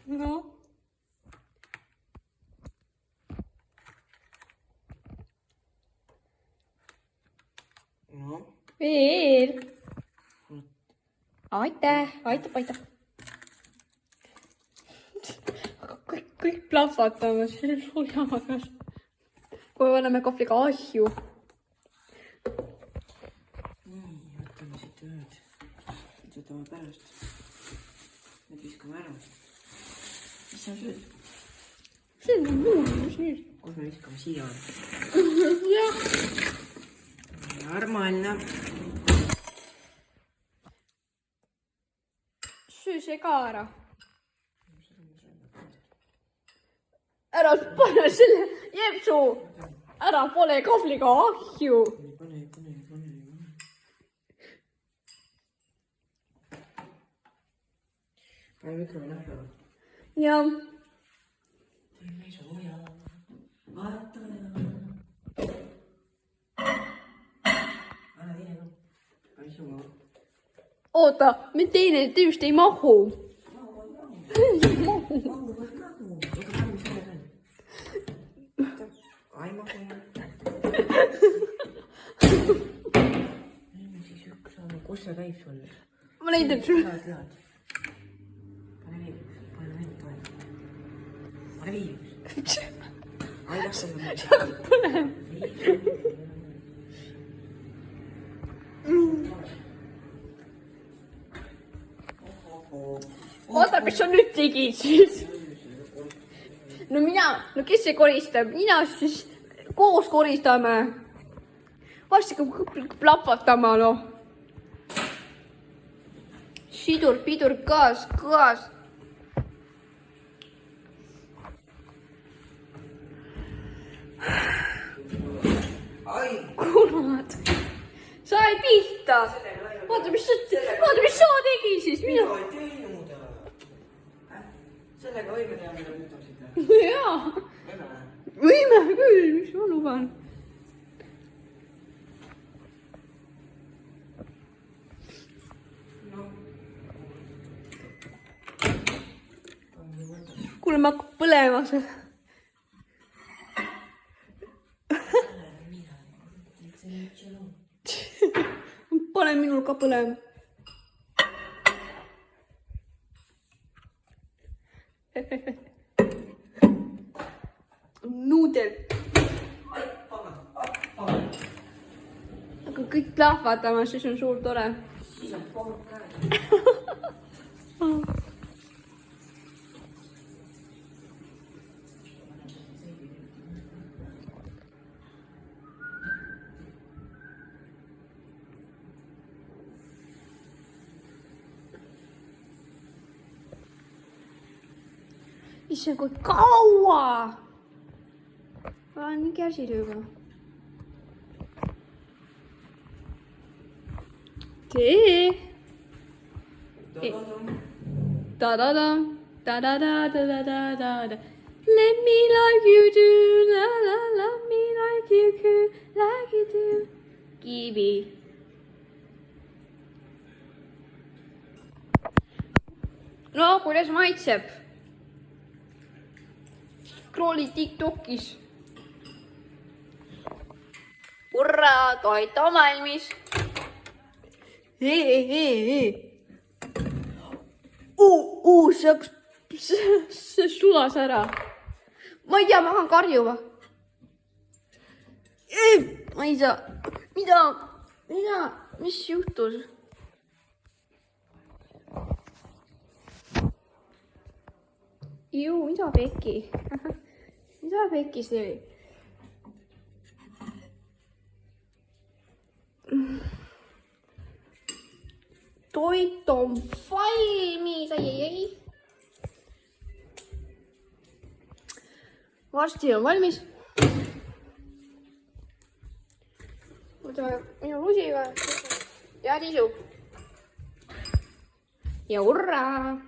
No. No. Veel. Aitäh. Aitab. Aga kõik plahvatavad selle suljamagas. Kui anname kohvliga ahju. Nii, võtame siit ühed. Võtame pärast. Need viskame ära. Mis sa sööd? See on muus nüüd. Kus me viskame siia? Jah. Нормально. Süü see ka ära. Ära pane selle jepsu. Ära pole kohvliga ahju. Pane. Pane mikrofon lähedale. Jah. Teeme sooja. Vaata. Anna teine ka. Pane sinu ka. Oota, me teine just ei mahu. Ai mahu. Siis üks on. Kus see käib sul? Ma näitan sulle. Tead. Pane viirus. Pane viirus. Ai las seda. Põle. Oota, mis sa nüüd tegid siis? No kes see koristab? Mina siis koos koristame. Varsti plapvatama, noh. Sidur, pidur, gaas. Ai! Kurat. Sai pihta. Vaata, mis sa tegi siis. Mina. Sellega võime teha, mida ütlesite. Jaa. Võime küll, mis ma luban. Kuule, ma hakkab põlema seal. Pane minul ka põlema. Nuudel. Aga kõik plahvatama, siis on suur tore. Siis on pork käes. Issand, kui kaua! Olen nii kärsil juba. Tee! Ta-da-da! Ta-da-da-da-da-da-da! Let me like you do! La-la, love me like you could! Like you do! Kivi! No, kuidas maitseb? Scrolli TikTokis. Hurraa, toit on valmis. See sulas ära. Ma ei tea, ma hakkan karjuma. Ma ei saa. Mida? Mis juhtus? Mida pekki? Mida pekki see oli? Toit on valmis. Ai. Varsti on valmis. Võtame minu lusiga ja tisu. Ja hurraa!